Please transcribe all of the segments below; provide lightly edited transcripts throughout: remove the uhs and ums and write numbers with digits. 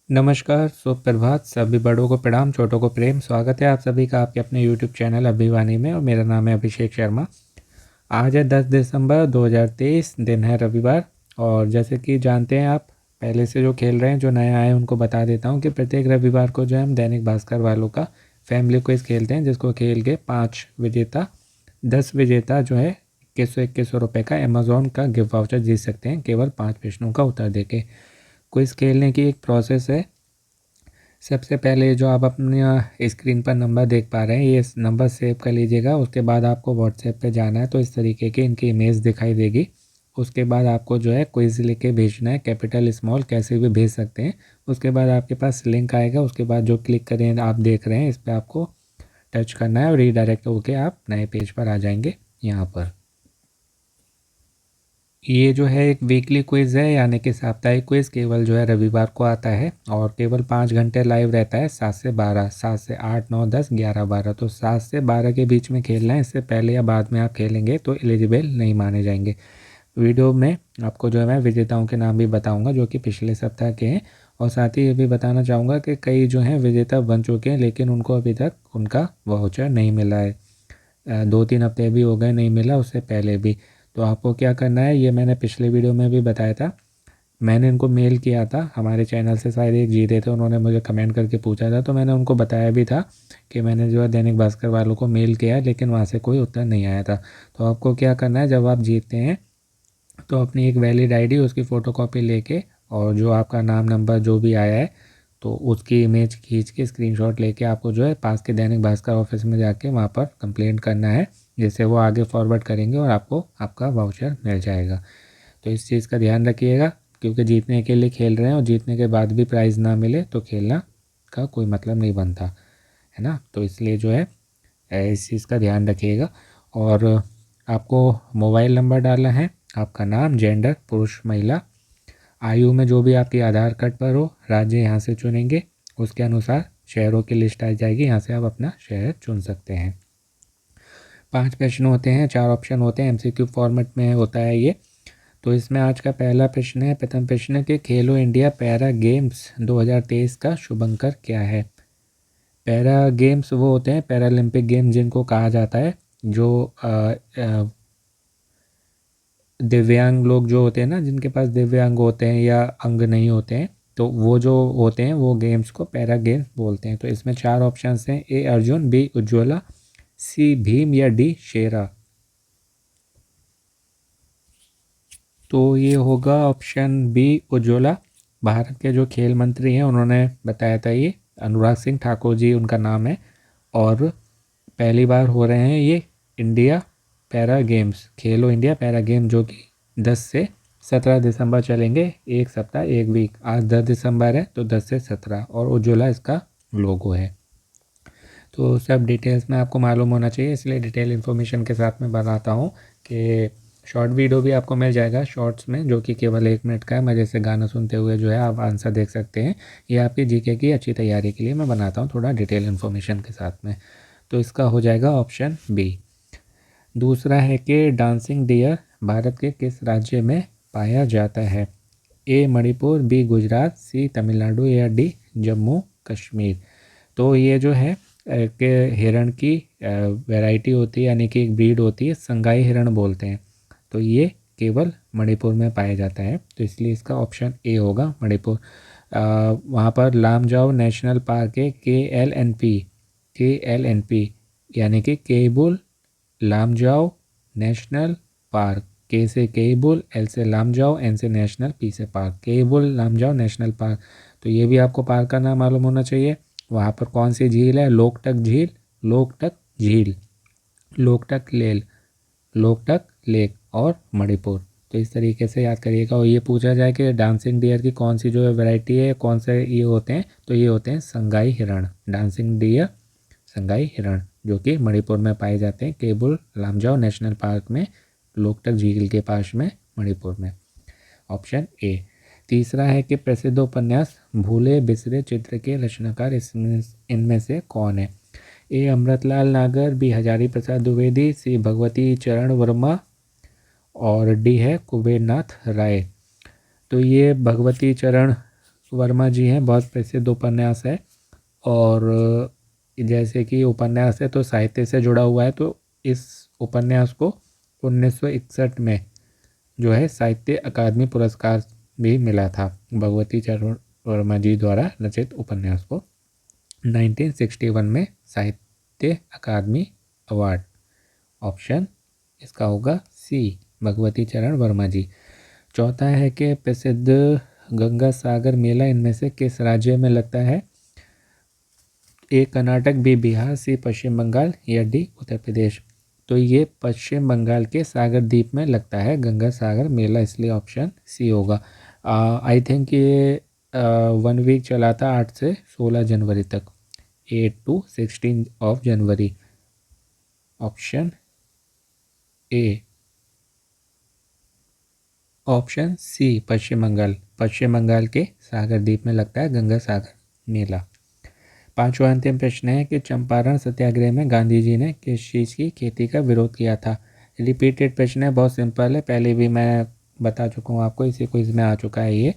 नमस्कार, सुप्रभात। सभी बड़ों को प्रणाम, छोटों को प्रेम। स्वागत है आप सभी का आपके अपने यूट्यूब चैनल अभिवानी में और मेरा नाम है अभिषेक शर्मा। आज है 10 दिसंबर 2023, दिन है रविवार। और जैसे कि जानते हैं आप पहले से जो खेल रहे हैं, जो नए आए हैं उनको बता देता हूं कि प्रत्येक रविवार को जो है हम दैनिक भास्कर वालों का फैमिली क्विज खेलते हैं, जिसको खेल के 10 विजेता जो है 2100 रुपये का अमेजोन का गिफ्ट वाउचर जीत सकते हैं, केवल 5 प्रश्नों का उत्तर देके। क्विज खेलने की एक प्रोसेस है। सबसे पहले जो आप अपने स्क्रीन पर नंबर देख पा रहे हैं, ये नंबर सेव कर लीजिएगा। उसके बाद आपको व्हाट्सएप पे जाना है, तो इस तरीके की इनकी इमेज दिखाई देगी। उसके बाद आपको जो है क्विज लिख के भेजना है, कैपिटल स्मॉल कैसे भी भेज सकते हैं। उसके बाद आपके पास लिंक आएगा, उसके बाद जो क्लिक करें आप देख रहे हैं, इस पर आपको टच करना है और रीडायरेक्ट होकर आप नए पेज पर आ जाएंगे। यहाँ पर ये जो है एक वीकली क्विज़ है, यानी कि साप्ताहिक क्विज़ केवल जो है रविवार को आता है और केवल 5 घंटे लाइव रहता है, 7 से 12, 7 से 8, 9, 10, 11, 12। तो 7 से 12 के बीच में खेलना है। इससे पहले या बाद में आप खेलेंगे तो एलिजिबल नहीं माने जाएंगे। वीडियो में आपको जो है मैं विजेताओं के नाम भी बताऊंगा जो कि पिछले सप्ताह के हैं, और साथ ही ये भी बताना चाहूँगा कि कई जो हैं विजेता बन चुके हैं, लेकिन उनको अभी तक उनका वाउचर नहीं मिला है। 2-3 हफ्ते भी हो गए नहीं मिला, उससे पहले भी। तो आपको क्या करना है, ये मैंने पिछले वीडियो में भी बताया था। मैंने इनको मेल किया था, हमारे चैनल से शायद एक जीते थे, उन्होंने मुझे कमेंट करके पूछा था, तो मैंने उनको बताया भी था कि मैंने जो है दैनिक भास्कर वालों को मेल किया, लेकिन वहाँ से कोई उत्तर नहीं आया था। तो आपको क्या करना है, जब आप जीतते हैं तो अपनी एक वैलिड आईडी, उसकी फ़ोटोकॉपी लेके और जो आपका नाम नंबर जो भी आया है तो उसकी इमेज खींच के स्क्रीनशॉट लेके आपको जो है पास के दैनिक भास्कर ऑफिस में जाके वहाँ पर कंप्लेंट करना है, जिससे वो आगे फॉरवर्ड करेंगे और आपको आपका वाउचर मिल जाएगा। तो इस चीज़ का ध्यान रखिएगा, क्योंकि जीतने के लिए खेल रहे हैं और जीतने के बाद भी प्राइज़ ना मिले तो खेलना का कोई मतलब नहीं बनता है ना। तो इसलिए जो है इस चीज़ का ध्यान रखिएगा। और आपको मोबाइल नंबर डालना है, आपका नाम, जेंडर पुरुष महिला, आयु में जो भी आपकी आधार कार्ड पर हो, राज्य यहाँ से चुनेंगे। उसके अनुसार शहरों की लिस्ट आ जाएगी, यहाँ से आप अपना शहर चुन सकते हैं। 5 प्रश्न होते हैं, 4 ऑप्शन होते हैं, एमसीक्यू फॉर्मेट में होता है ये। तो इसमें आज का पहला प्रश्न है, प्रथम प्रश्न है कि खेलो इंडिया पैरा गेम्स 2023 का शुभंकर क्या है। पैरा गेम्स वो होते हैं, पैरालंपिक गेम जिनको कहा जाता है, जो दिव्यांग लोग जो होते हैं ना, जिनके पास दिव्यांग होते हैं या अंग नहीं होते हैं, तो वो जो होते हैं वो गेम्स को पैरा गेम्स बोलते हैं। तो इसमें 4 ऑप्शंस हैं, ए अर्जुन, बी उज्ज्वला, सी भीम या डी शेरा। तो ये होगा ऑप्शन बी उज्ज्वला। भारत के जो खेल मंत्री हैं उन्होंने बताया था, ये अनुराग सिंह ठाकुर जी उनका नाम है, और पहली बार हो रहे हैं ये इंडिया पैरा गेम्स, खेलो इंडिया पैरा गेम, जो कि 10 से 17 दिसंबर चलेंगे, एक सप्ताह एक वीक। आज 10 दिसंबर है तो 10 से 17, और उज्ज्वला इसका लोगो है। तो सब डिटेल्स में आपको मालूम होना चाहिए, इसलिए डिटेल इन्फॉर्मेशन के साथ में बताता हूँ कि शॉर्ट वीडियो भी आपको मिल जाएगा शॉर्ट्स में, जो कि केवल 1 मिनट का है। मज़े से गाना सुनते हुए जो है आप आंसर देख सकते हैं। ये आपकी जीके की अच्छी तैयारी के लिए मैं बनाता हूँ, थोड़ा डिटेल इन्फॉर्मेशन के साथ में। तो इसका हो जाएगा ऑप्शन बी। दूसरा है कि डांसिंग डियर भारत के किस राज्य में पाया जाता है। ए मणिपुर, बी गुजरात, सी तमिलनाडु या डी जम्मू कश्मीर। तो ये जो है कि हिरण की वैरायटी होती है, यानी कि एक ब्रीड होती है, संगाई हिरण बोलते हैं। तो ये केवल मणिपुर में पाया जाता है, तो इसलिए इसका ऑप्शन ए होगा मणिपुर। वहाँ पर लामजाओ नेशनल पार्क है, के एल एन पी, यानी कि केबुल लामजाओ नेशनल पार्क। के से केबुल, एल से लामजाओ, एन से नेशनल, पी से park, Keibul Lamjao National Park. तो ये भी आपको पार्क का नाम मालूम होना चाहिए। वहाँ पर कौन सी झील है, लोकटक झील, लोकटक झील, लोकटक लेल, लोकटक लेक और मणिपुर। तो इस तरीके से याद करिएगा। और ये पूछा जाए कि डांसिंग डियर की कौन सी जो है वैरायटी है, कौन से ये होते हैं, तो ये होते हैं संगाई हिरण। डांसिंग डियर संगाई हिरण, जो कि मणिपुर में पाए जाते हैं, केबुल लामजाओ नेशनल पार्क में, लोकटक झील के पास में, मणिपुर में। Option A. तीसरा है कि प्रसिद्ध उपन्यास भूले बिसरे चित्र के रचनाकार इनमें से कौन है। ए अमृतलाल नागर, बी हजारी प्रसाद द्विवेदी, सी भगवती चरण वर्मा और डी है कुबेरनाथ राय। तो ये भगवती चरण वर्मा जी हैं, बहुत प्रसिद्ध उपन्यास है। और जैसे कि उपन्यास है तो साहित्य से जुड़ा हुआ है, तो इस उपन्यास को 1961 में जो है साहित्य अकादमी पुरस्कार भी मिला था। भगवती चरण वर्मा जी द्वारा रचित उपन्यास को 1961 में साहित्य अकादमी अवार्ड। ऑप्शन इसका होगा सी, भगवती चरण वर्मा जी। चौथा है कि प्रसिद्ध गंगा सागर मेला इनमें से किस राज्य में लगता है? ए कर्नाटक, बी बिहार, सी पश्चिम बंगाल या डी उत्तर प्रदेश। तो ये पश्चिम बंगाल के सागर द्वीप में लगता है गंगा सागर मेला, इसलिए ऑप्शन सी होगा। आई थिंक ये 1 वीक चला था, 8 से 16 जनवरी तक, 8 to 16 ऑफ जनवरी। Option A, option C Paschim Bangal, Paschim Bangal के सागर द्वीप में लगता है गंगा सागर मेला। पांचवा अंतिम प्रश्न है कि चंपारण सत्याग्रह में गांधी जी ने किस चीज़ की खेती का विरोध किया था? रिपीटेड प्रश्न है, बहुत सिंपल है, पहले भी मैं बता चुका हूँ आपको, इसी क्विज में आ चुका है ये।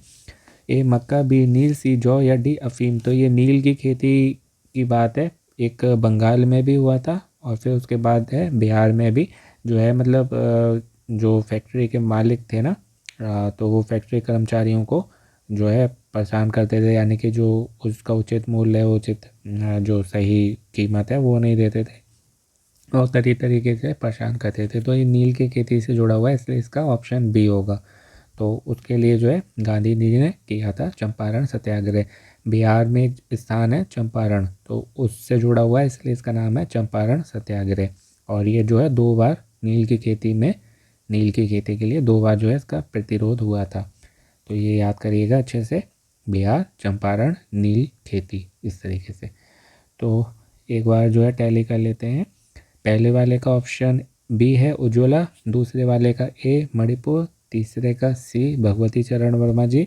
ए मक्का, बी नील, सी जौ या डी अफीम। तो ये नील की खेती की बात है, एक बंगाल में भी हुआ था और फिर उसके बाद है बिहार में भी, जो है मतलब जो फैक्ट्री के मालिक थे ना, तो वो फैक्ट्री कर्मचारियों को जो है परेशान करते थे, यानी कि जो उसका उचित मूल्य है, उचित जो सही कीमत है वो नहीं देते थे और तरीके से परेशान करते थे। तो ये नील की खेती से जुड़ा हुआ है, इसलिए इसका ऑप्शन बी होगा। तो उसके लिए जो है गांधी जी ने किया था चंपारण सत्याग्रह। बिहार में एक स्थान है चंपारण, तो उससे जुड़ा हुआ है, इसलिए इसका नाम है चंपारण सत्याग्रह। और ये जो है 2 बार नील की खेती में, नील की खेती के लिए 2 बार जो है इसका प्रतिरोध हुआ था। तो ये याद करिएगा अच्छे से, बिहार, चंपारण, नील खेती, इस तरीके से। तो एक बार जो है टैली कर लेते हैं। पहले वाले का ऑप्शन बी है उज्ज्वला, दूसरे वाले का ए मणिपुर, तीसरे का सी भगवती चरण वर्मा जी,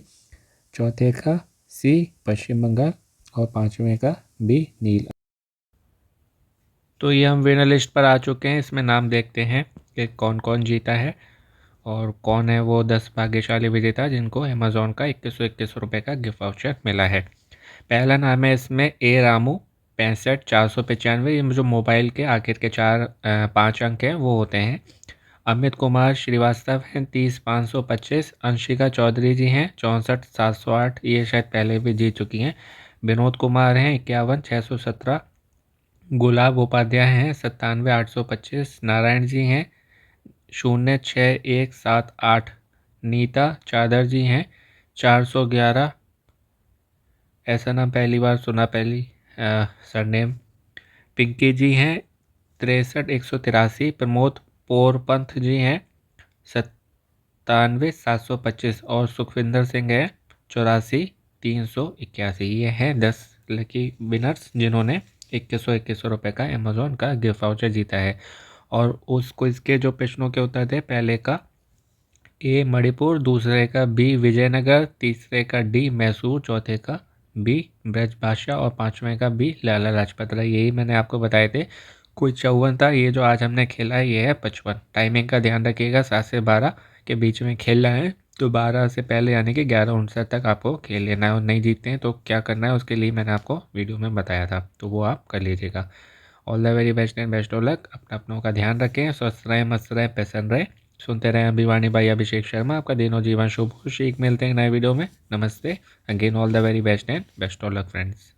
चौथे का सी पश्चिम बंगाल और पांचवें का बी नील। तो ये हम विनर लिस्ट पर आ चुके हैं, इसमें नाम देखते हैं कि कौन कौन जीता है और कौन है वो 10 भाग्यशाली विजेता जिनको अमेज़ॉन का 2121 का गिफ्ट वाउचर मिला है। पहला नाम है इसमें ए रामू, 65 495, ये जो मोबाइल के आखिर के 5 अंक हैं वो होते हैं। अमित कुमार श्रीवास्तव हैं 30 525, अंशिका चौधरी जी हैं 64 708, ये शायद पहले भी जीत चुकी हैं। विनोद कुमार हैं 51 617, गुलाब उपाध्याय हैं 97 825, नारायण जी हैं 06178, नीता चादर जी हैं 411, ऐसा नाम पहली बार सुना, पहली सरनेम। पिंकी जी हैं 63 183, प्रमोद पोरपंथ जी हैं 97 725 और सुखविंदर सिंह है 84 381। ये हैं 10 लकी विनर्स जिन्होंने 2121 का अमेज़ॉन का गिफ्ट वाउचर जीता है। और उस क्विज के जो प्रश्नों के उत्तर थे, पहले का ए मणिपुर, दूसरे का बी विजयनगर, तीसरे का डी मैसूर, चौथे का बी ब्रजभाषा और पांचवें का बी लाला लाजपत राय। यही मैंने आपको बताए थे। कोई 54 था, ये जो आज हमने खेला है ये है 55। टाइमिंग का ध्यान रखिएगा, 7 से 12 के बीच में खेलना है, तो 12 से पहले यानी कि 11:59 तक आपको खेल लेना है। और नहीं जीतते हैं तो क्या करना है उसके लिए मैंने आपको वीडियो में बताया था, तो वो आप कर लीजिएगा। All the very best and best of luck. अपनों का ध्यान रखें, स्वस्थ रहें, मस्त रहें, प्रसन्न रहें। सुनते रहें अभिवाणी भाई अभिषेक शर्मा, आपका दिनों जीवन शुभ हो। शीख मिलते हैं नए वीडियो में। नमस्ते again, all the very best and best of luck friends.